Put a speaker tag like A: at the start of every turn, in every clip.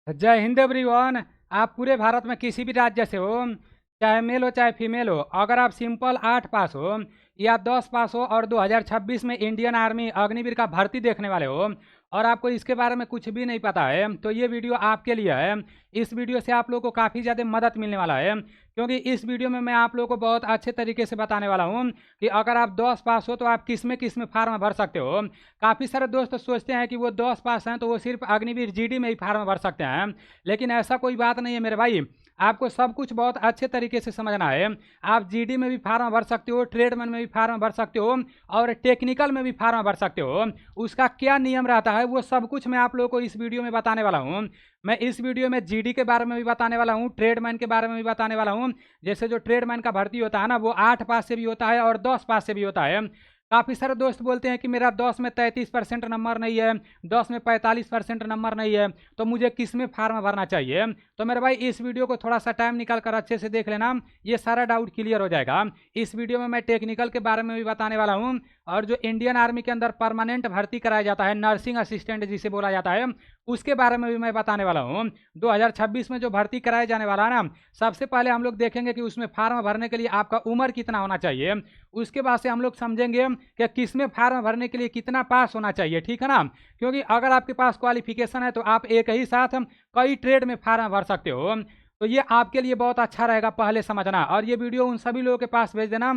A: जय हिंद एवरीवन। आप पूरे भारत में किसी भी राज्य से हो, चाहे मेल हो चाहे फीमेल हो, अगर आप सिंपल 8 पास हो या 10 पास हो और 2026 में इंडियन आर्मी अग्निवीर का भर्ती देखने वाले हो और आपको इसके बारे में कुछ भी नहीं पता है, तो ये वीडियो आपके लिए है। इस वीडियो से आप लोगों को काफ़ी ज़्यादा मदद मिलने वाला है, क्योंकि इस वीडियो में मैं आप लोगों को बहुत अच्छे तरीके से बताने वाला हूँ कि अगर आप 10 पास हो तो आप किस में फार्म भर सकते हो। काफ़ी सारे दोस्त सोचते हैं कि वो 10 पास हैं तो वो सिर्फ अग्निवीर जीडी में ही फार्म भर सकते हैं, लेकिन ऐसा कोई बात नहीं है मेरे भाई। आपको सब कुछ बहुत अच्छे तरीके से समझना है। आप जीडी में भी फार्म भर सकते हो, ट्रेडमैन में भी फार्म भर सकते हो और टेक्निकल में भी फार्म भर सकते हो। उसका क्या नियम रहता है वो सब कुछ मैं आप लोगों को इस वीडियो में बताने वाला हूँ। मैं इस वीडियो में जीडी के बारे में भी बताने वाला हूँ, ट्रेडमैन के बारे में भी बताने वाला हूँ। जैसे जो ट्रेडमैन का भर्ती होता है ना, वो 8 पास से भी होता है और 10 पास से भी होता है। काफ़ी सारे दोस्त बोलते हैं कि मेरा 10 में 33% नंबर नहीं है, 10 में 45% नंबर नहीं है, तो मुझे किस में फार्म भरना चाहिए। तो मेरे भाई इस वीडियो को थोड़ा सा टाइम निकाल कर अच्छे से देख लेना, ये सारा डाउट क्लियर हो जाएगा। इस वीडियो में मैं टेक्निकल के बारे में भी बताने वाला हूँ और जो इंडियन आर्मी के अंदर परमानेंट भर्ती कराया जाता है, नर्सिंग असिस्टेंट जिसे बोला जाता है, उसके बारे में भी मैं बताने वाला हूँ। 2026 में जो भर्ती कराया जाने वाला है ना, सबसे पहले हम लोग देखेंगे कि उसमें फार्म भरने के लिए आपका उम्र कितना होना चाहिए। उसके बाद से हम लोग समझेंगे कि किस में फार्म भरने के लिए कितना पास होना चाहिए, ठीक है ना। क्योंकि अगर आपके पास क्वालिफिकेशन है तो आप एक ही साथ कई ट्रेड में फार्म भर सकते हो। तो ये आपके लिए बहुत अच्छा रहेगा पहले समझना, और ये वीडियो उन सभी लोगों के पास भेज देना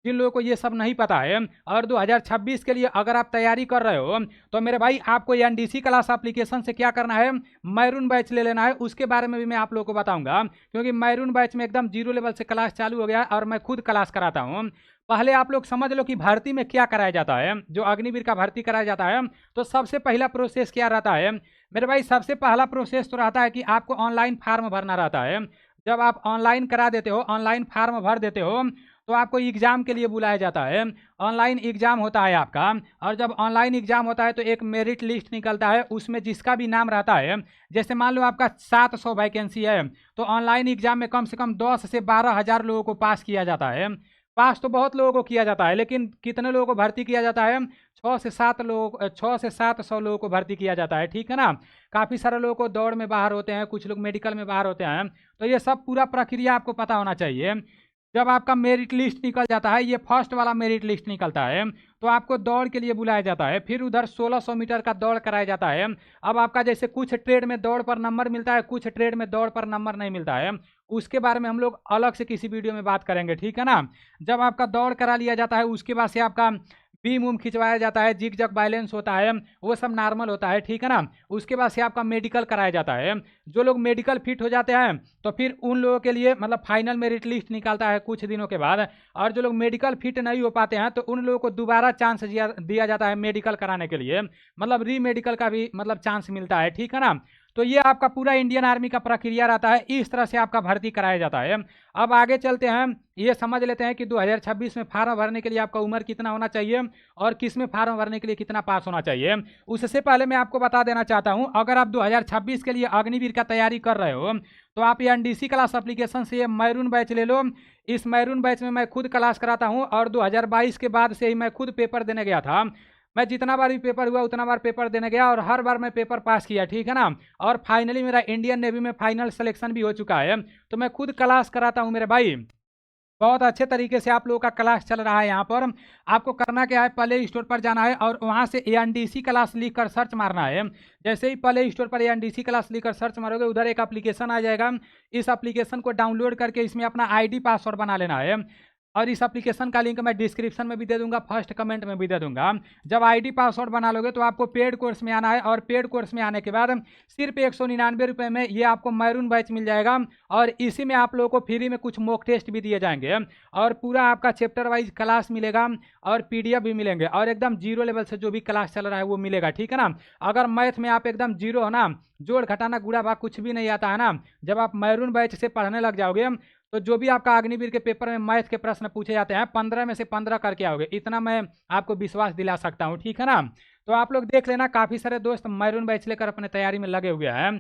A: जिन लोगों को ये सब नहीं पता है। और 2026 के लिए अगर आप तैयारी कर रहे हो तो मेरे भाई आपको एनडीसी क्लास एप्लीकेशन से क्या करना है, मैरून बैच ले लेना है। उसके बारे में भी मैं आप लोगों को बताऊंगा, क्योंकि मैरून बैच में एकदम जीरो लेवल से क्लास चालू हो गया और मैं खुद क्लास कराता हूँ। पहले आप लोग समझ लो कि भर्ती में क्या कराया जाता है। जो अग्निवीर का भर्ती कराया जाता है तो सबसे पहला प्रोसेस क्या रहता है मेरे भाई, सबसे पहला प्रोसेस तो रहता है कि आपको ऑनलाइन फार्म भरना रहता है। जब आप ऑनलाइन करा देते हो, ऑनलाइन फार्म भर देते हो, तो आपको एग्ज़ाम के लिए बुलाया जाता है। ऑनलाइन एग्ज़ाम होता है आपका, और जब ऑनलाइन एग्ज़ाम होता है तो एक मेरिट लिस्ट निकलता है, उसमें जिसका भी नाम रहता है। जैसे मान लो आपका 700 वैकेंसी है तो ऑनलाइन एग्ज़ाम में कम से कम 10 से 12 हज़ार लोगों को पास किया जाता है। पास तो बहुत लोगों को किया जाता है, लेकिन कितने लोगों को भर्ती किया जाता है, 6 से 7 लोगों को भर्ती किया जाता है, ठीक है ना। काफ़ी सारे लोगों को दौड़ में बाहर होते हैं, कुछ लोग मेडिकल में बाहर होते हैं। तो ये सब पूरा प्रक्रिया आपको पता होना चाहिए। जब आपका मेरिट लिस्ट निकल जाता है, ये फर्स्ट वाला मेरिट लिस्ट निकलता है, तो आपको दौड़ के लिए बुलाया जाता है। फिर उधर 1600 मीटर का दौड़ कराया जाता है। अब आपका जैसे कुछ ट्रेड में दौड़ पर नंबर मिलता है, कुछ ट्रेड में दौड़ पर नंबर नहीं मिलता है, उसके बारे में हम लोग अलग से किसी वीडियो में बात करेंगे, ठीक है ना। जब आपका दौड़ करा लिया जाता है उसके बाद से आपका बीम उम खिंचवाया जाता है, जिग जग बैलेंस होता है, वो सब नॉर्मल होता है, ठीक है ना। उसके बाद से आपका मेडिकल कराया जाता है। जो लोग मेडिकल फिट हो जाते हैं तो फिर उन लोगों के लिए मतलब फाइनल मेरिट लिस्ट निकलता है कुछ दिनों के बाद। और जो लोग मेडिकल फिट नहीं हो पाते हैं तो उन लोगों को दोबारा चांस दिया जाता है मेडिकल कराने के लिए, मतलब री मेडिकल का भी मतलब चांस मिलता है, ठीक है ना। तो ये आपका पूरा इंडियन आर्मी का प्रक्रिया रहता है, इस तरह से आपका भर्ती कराया जाता है। अब आगे चलते हैं, ये समझ लेते हैं कि 2026 में फार्म भरने के लिए आपका उम्र कितना होना चाहिए और किस में फार्म भरने के लिए कितना पास होना चाहिए। उससे पहले मैं आपको बता देना चाहता हूं, अगर आप 2026 के लिए अग्निवीर का तैयारी कर रहे हो तो आप ये एनडीसी क्लास एप्लीकेशन से ये मैरून बैच ले लो। इस मैरून बैच में मैं खुद क्लास कराता हूँ और 2022 के बाद से ही मैं खुद पेपर देने गया था। मैं जितना बार भी पेपर हुआ उतना बार पेपर देने गया और हर बार मैं पेपर पास किया, ठीक है ना। और फाइनली मेरा इंडियन नेवी में फाइनल सिलेक्शन भी हो चुका है। तो मैं खुद क्लास कराता हूँ मेरे भाई, बहुत अच्छे तरीके से आप लोगों का क्लास चल रहा है। यहाँ पर आपको करना क्या है, प्ले स्टोर पर जाना है और वहाँ से एनडीसी क्लास लिख कर सर्च मारना है। जैसे ही प्ले स्टोर पर एनडीसी क्लास लिख कर सर्च मारोगे, उधर एक एप्लीकेशन आ जाएगा। इस एप्लीकेशन को डाउनलोड करके इसमें अपना आईडी पासवर्ड बना लेना है, और इस एप्लीकेशन का लिंक मैं डिस्क्रिप्शन में भी दे दूंगा, फर्स्ट कमेंट में भी दे दूंगा। जब आईडी पासवर्ड बना लोगे तो आपको पेड कोर्स में आना है, और पेड कोर्स में आने के बाद सिर्फ 199 रुपये में ये आपको मैरून बैच मिल जाएगा। और इसी में आप लोगों को फ्री में कुछ मॉक टेस्ट भी दिए जाएंगे और पूरा आपका चैप्टर वाइज क्लास मिलेगा और पीडीएफ भी मिलेंगे, और एकदम जीरो लेवल से जो भी क्लास चल रहा है वो मिलेगा, ठीक है ना। अगर मैथ में आप एकदम जीरो हो ना, जोड़ घटाना गुणा भाग कुछ भी नहीं आता है ना, जब आप मैरून बैच से पढ़ने लग जाओगे तो जो भी आपका अग्निवीर के पेपर में मैथ के प्रश्न पूछे जाते हैं 15 में से 15 करके आओगे, इतना मैं आपको विश्वास दिला सकता हूं, ठीक है ना। तो आप लोग देख लेना, काफ़ी सारे दोस्त मैरून बैच लेकर अपने तैयारी में लगे हुए हैं।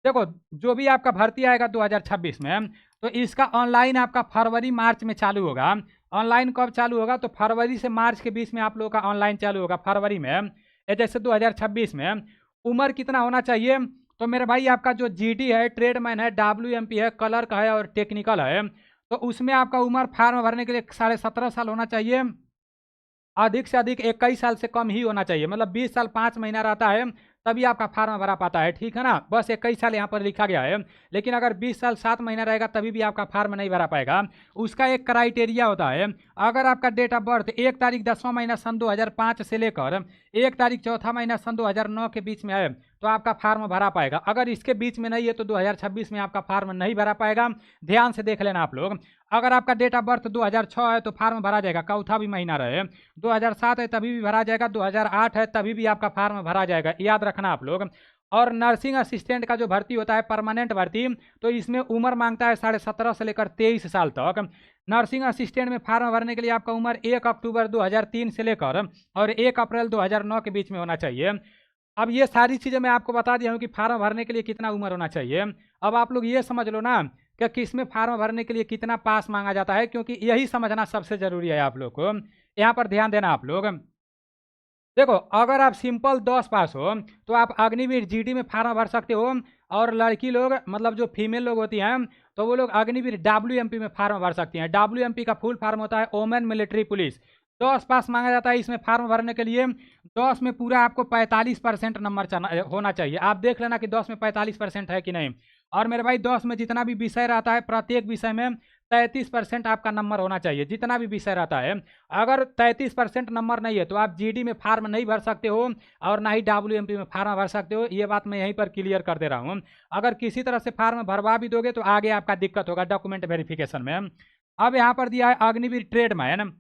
A: देखो, जो भी आपका भर्ती आएगा 2026 में, तो इसका ऑनलाइन आपका फरवरी मार्च में चालू होगा। ऑनलाइन कब चालू होगा, तो फरवरी से मार्च के बीच में आप लोगों का ऑनलाइन चालू होगा, फरवरी में। जैसे 2026 में उम्र कितना होना चाहिए, तो मेरे भाई आपका जो जीडी है, ट्रेडमैन है, डब्ल्यूएमपी है, क्लर्क है और टेक्निकल है, तो उसमें आपका उम्र फार्म भरने के लिए 17.5 साल होना चाहिए। अधिक से अधिक 21 साल से कम ही होना चाहिए, मतलब 20 साल 5 महीना रहता है तभी आपका फार्म भरा पाता है, ठीक है ना। बस 21 साल यहाँ पर लिखा गया है, लेकिन अगर 20 साल 7 महीना रहेगा तभी भी आपका फार्म नहीं भरा पाएगा। उसका एक क्राइटेरिया होता है, अगर आपका डेट ऑफ बर्थ 1 तारीख 10वां महीना सन 2005 से लेकर 1 तारीख 4था महीना सन 2009 के बीच में है तो आपका फार्म भरा पाएगा। अगर इसके बीच में नहीं है तो 2026 में आपका फार्म नहीं भरा पाएगा। ध्यान से देख लेना आप लोग। अगर आपका डेट ऑफ बर्थ 2006 है तो फार्म भरा जाएगा, चौथा भी महीना रहे। 2007 है तभी भी भरा जाएगा, 2008 है तभी भी आपका फार्म भरा जाएगा, याद रखना आप लोग। और नर्सिंग असिस्टेंट का जो भर्ती होता है परमानेंट भर्ती, तो इसमें उम्र मांगता है 17.5 से लेकर 23 साल तक। नर्सिंग असिस्टेंट में फार्म भरने के लिए आपका उम्र 1 अक्टूबर 2003 से लेकर और 1 अप्रैल 2009 के बीच में होना चाहिए। अब ये सारी चीज़ें मैं आपको बता दिया हूँ कि फार्म भरने के लिए कितना उम्र होना चाहिए। अब आप लोग ये समझ लो ना कि किस में फार्म भरने के लिए कितना पास मांगा जाता है, क्योंकि यही समझना सबसे ज़रूरी है आप लोग को। यहाँ पर ध्यान देना आप लोग। देखो, अगर आप सिंपल 10 पास हो तो आप अग्निवीर जीडी में फार्म भर सकते हो, और लड़की लोग मतलब जो फीमेल लोग होती हैं तो वो लोग अग्निवीर डब्ल्यूएमपी में फार्म भर सकती हैं। डब्ल्यूएमपी का फुल फॉर्म होता है वोमेन मिलिट्री पुलिस। 10 पास मांगा जाता है इसमें फार्म भरने के लिए। 10 में पूरा आपको 45% नंबर होना चाहिए। आप देख लेना कि 10 में 45% है कि नहीं। और मेरे भाई 10 में जितना भी विषय रहता है प्रत्येक विषय में 33% आपका नंबर होना चाहिए, जितना भी विषय रहता है। अगर 33% नंबर नहीं है तो आप जीडी में फार्म नहीं भर सकते हो और ना ही डब्ल्यूएमपी में फार्म भर सकते हो। ये बात मैं यहीं पर क्लियर कर दे रहा हूँ। अगर किसी तरह से फार्म भरवा भी दोगे तो आगे आपका दिक्कत होगा डॉक्यूमेंट वेरिफिकेशन में। अब यहाँ पर दिया है अग्निवीर ट्रेडमैन।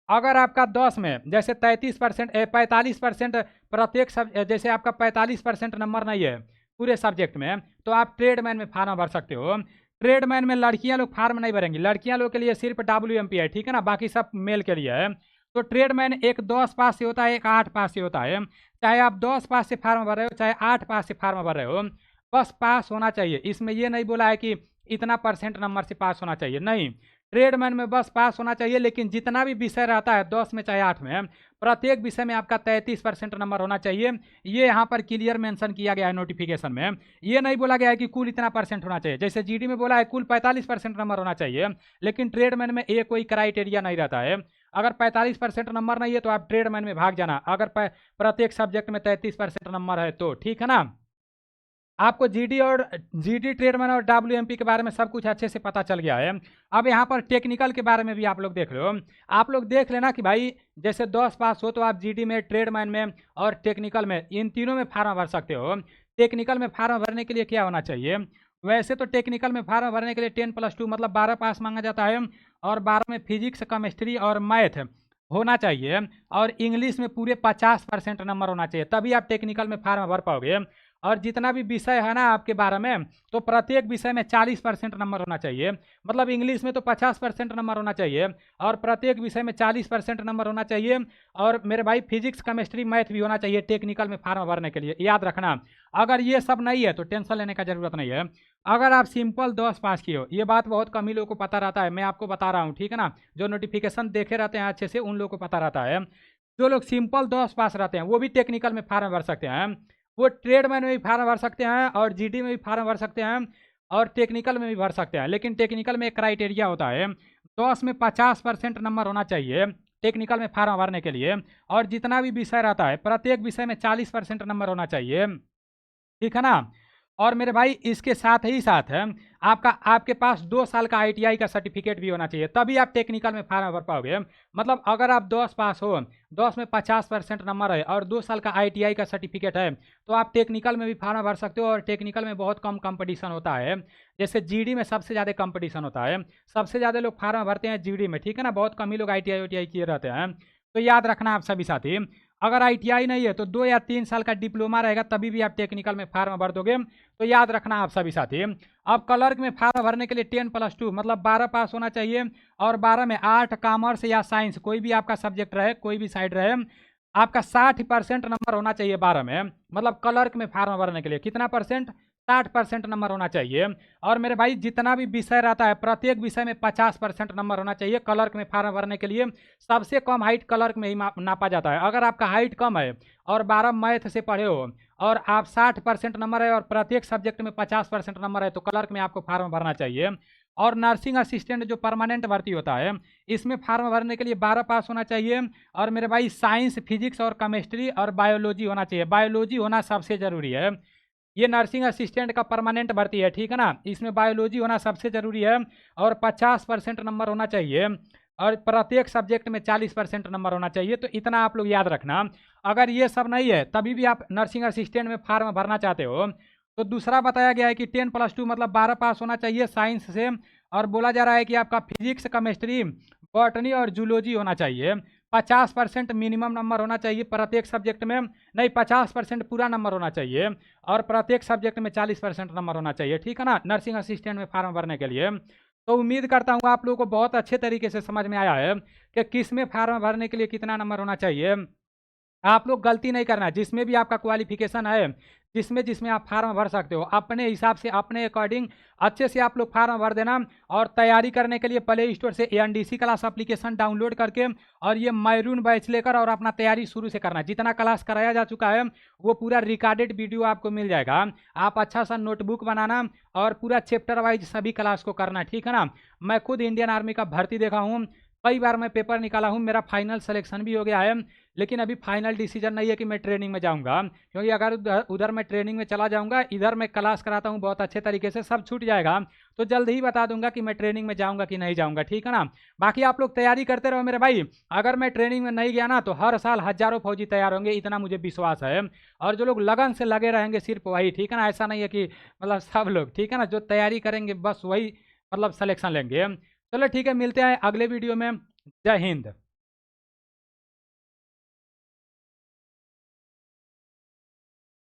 A: अगर आपका 10 में जैसे 45% प्रत्येक सब, जैसे आपका 45% नंबर नहीं है पूरे सब्जेक्ट में तो आप ट्रेडमैन में फार्म भर सकते हो। ट्रेडमैन में लड़कियां लोग फार्म नहीं भरेंगी, लड़कियां लोग के लिए सिर्फ डब्ल्यूएमपी है, ठीक है ना, बाकी सब मेल के लिए है। तो ट्रेडमैन एक 10 पास से होता है, एक 8 पास से होता है। चाहे आप 10 पास से फार्म भर रहे हो चाहे 8 पास से फार्म भर रहे हो, बस पास होना चाहिए। इसमें ये नहीं बोला है कि इतना % नंबर से पास होना चाहिए, नहीं। ट्रेडमैन में बस पास होना चाहिए, लेकिन जितना भी विषय रहता है 10 में चाहे 8 में, प्रत्येक विषय में आपका 33% नंबर होना चाहिए। ये यहाँ पर क्लियर मेंशन किया गया है नोटिफिकेशन में। ये नहीं बोला गया है कि कुल इतना % होना चाहिए। जैसे जीडी में बोला है कुल 45% नंबर होना चाहिए, लेकिन ट्रेडमैन में ये कोई क्राइटेरिया नहीं रहता है। अगर 45% नंबर नहीं है तो आप ट्रेडमैन में भाग जाना, अगर प्रत्येक सब्जेक्ट में 33% नंबर है तो, ठीक है ना। आपको जीडी ट्रेडमैन और डब्ल्यूएमपी के बारे में सब कुछ अच्छे से पता चल गया है। अब यहाँ पर टेक्निकल के बारे में भी आप लोग देख लो। आप लोग देख लेना कि भाई जैसे 10 पास हो तो आप जीडी में, ट्रेडमैन में और टेक्निकल में, इन तीनों में फार्म भर सकते हो। टेक्निकल में फार्म भरने के लिए क्या होना चाहिए? वैसे तो टेक्निकल में फार्म भरने के लिए 10+2 मतलब 12 पास मांगा जाता है, और 12 में फिजिक्स, केमिस्ट्री और मैथ होना चाहिए, और इंग्लिश में पूरे 50% नंबर होना चाहिए, तभी आप टेक्निकल में फार्म भर पाओगे। और जितना भी विषय है ना आपके 12 में, तो प्रत्येक विषय में 40% नंबर होना चाहिए। मतलब इंग्लिश में तो 50% नंबर होना चाहिए और प्रत्येक विषय में 40% नंबर होना चाहिए। और मेरे भाई फिजिक्स, केमिस्ट्री, मैथ भी होना चाहिए टेक्निकल में फार्म भरने के लिए, याद रखना। अगर ये सब नहीं है तो टेंशन लेने का जरूरत नहीं है। अगर आप सिंपल 10 पास किए हो, ये बात बहुत कम ही लोगों को पता रहता है, मैं आपको बता रहा हूँ, ठीक है ना। जो नोटिफिकेशन देखे रहते हैं अच्छे से उन लोगों को पता रहता है। जो लोग सिंपल 10 पास रहते हैं वो भी टेक्निकल में फार्म भर सकते हैं। वो ट्रेडमैन में भी फार्म भर सकते हैं और जीडी में भी फार्म भर सकते हैं और टेक्निकल में भी भर सकते हैं। लेकिन टेक्निकल में एक क्राइटेरिया होता है, 10 में 50% नंबर होना चाहिए टेक्निकल में फार्म भरने के लिए। और जितना भी विषय रहता है प्रत्येक विषय में 40% नंबर होना चाहिए, ठीक है ना। और मेरे भाई इसके साथ ही साथ आपके पास 2 साल का आईटीआई का सर्टिफिकेट भी होना चाहिए, तभी आप टेक्निकल में फार्म भर पाओगे। मतलब अगर आप 10 पास हो, 10 में 50% नंबर है और 2 साल का आईटीआई का सर्टिफिकेट है तो आप टेक्निकल में भी फार्म भर सकते हो। और टेक्निकल में बहुत कम कंपटीशन होता है, जैसे जीडी में सबसे ज़्यादा कंपटीशन होता है, सबसे ज़्यादा लोग फार्म भरते हैं जीडी में, ठीक है ना। बहुत कम ही लोग आईटीआई किए रहते हैं। तो याद रखना आप सभी साथी, अगर आईटीआई नहीं है तो 2 या 3 साल का डिप्लोमा रहेगा तभी भी आप टेक्निकल में फार्म भर दोगे। तो याद रखना आप सभी साथी। अब क्लर्क में फार्म भरने के लिए 10+2 मतलब 12 पास होना चाहिए, और 12 में आर्ट, कॉमर्स या साइंस कोई भी आपका सब्जेक्ट रहे, कोई भी साइड रहे, आपका 60% नंबर होना चाहिए 12 में। मतलब क्लर्क में फार्म भरने के लिए कितना %? 60% नंबर होना चाहिए। और मेरे भाई जितना भी विषय रहता है प्रत्येक विषय में 50% नंबर होना चाहिए। क्लर्क में फार्म भरने के लिए सबसे कम हाइट क्लर्क में ही नापा जाता है। अगर आपका हाइट कम है और 12 मैथ से पढ़े हो और आप 60% नंबर है और प्रत्येक सब्जेक्ट में 50% नंबर है तो क्लर्क में आपको फार्म भरना चाहिए। और नर्सिंग असिस्टेंट जो परमानेंट भर्ती होता है इसमें फार्म भरने के लिए 12 पास होना चाहिए। और मेरे भाई साइंस, फिजिक्स और केमिस्ट्री और बायोलॉजी होना चाहिए। बायोलॉजी होना सबसे ज़रूरी है। ये नर्सिंग असिस्टेंट का परमानेंट भर्ती है, ठीक है ना। इसमें बायोलॉजी होना सबसे ज़रूरी है और 50% नंबर होना चाहिए और प्रत्येक सब्जेक्ट में 40% नंबर होना चाहिए। तो इतना आप लोग याद रखना। अगर ये सब नहीं है तभी भी आप नर्सिंग असिस्टेंट में फार्म भरना चाहते हो तो दूसरा बताया गया है कि 10+2 मतलब 12 पास होना चाहिए साइंस से। और बोला जा रहा है कि आपका फिजिक्स, केमिस्ट्री, बॉटनी और जूलॉजी होना चाहिए। 50% मिनिमम नंबर होना चाहिए प्रत्येक सब्जेक्ट में, नहीं 50% पूरा नंबर होना चाहिए और प्रत्येक सब्जेक्ट में 40% नंबर होना चाहिए, ठीक है ना, नर्सिंग असिस्टेंट में फार्म भरने के लिए। तो उम्मीद करता हूँ आप लोगों को बहुत अच्छे तरीके से समझ में आया है कि किस में फार्म भरने के लिए कितना नंबर होना चाहिए। आप लोग गलती नहीं करना, जिसमें भी आपका क्वालिफिकेशन है, जिसमें जिसमें आप फार्म भर सकते हो अपने हिसाब से अपने अकॉर्डिंग अच्छे से आप लोग फार्म भर देना। और तैयारी करने के लिए प्ले स्टोर से ANDC क्लास एप्लीकेशन डाउनलोड करके और ये मैरून बैच लेकर और अपना तैयारी शुरू से करना। जितना क्लास कराया जा चुका है वो पूरा रिकॉर्डेड वीडियो आपको मिल जाएगा। आप अच्छा सा नोटबुक बनाना और पूरा चैप्टर वाइज सभी क्लास को करना, ठीक है ना। मैं खुद इंडियन आर्मी का भर्ती देखा हूँ, कई बार मैं पेपर निकाला हूँ, मेरा फाइनल सिलेक्शन भी हो गया है। लेकिन अभी फाइनल डिसीजन नहीं है कि मैं ट्रेनिंग में जाऊंगा, क्योंकि अगर उधर मैं ट्रेनिंग में चला जाऊंगा, इधर मैं क्लास कराता हूँ बहुत अच्छे तरीके से, सब छूट जाएगा। तो जल्द ही बता दूंगा कि मैं ट्रेनिंग में जाऊंगा कि नहीं जाऊंगा, ठीक है ना। बाकी आप लोग तैयारी करते रहो मेरे भाई। अगर मैं ट्रेनिंग में नहीं गया ना तो हर साल हजारों फौजी तैयार होंगे, इतना मुझे विश्वास है। और जो लोग लगन से लगे रहेंगे सिर्फ वही, ठीक है ना। ऐसा नहीं है कि मतलब सब लोग, ठीक है ना, जो तैयारी करेंगे बस वही मतलब सिलेक्शन लेंगे। चलो ठीक है, मिलते हैं अगले वीडियो में। जय हिंद।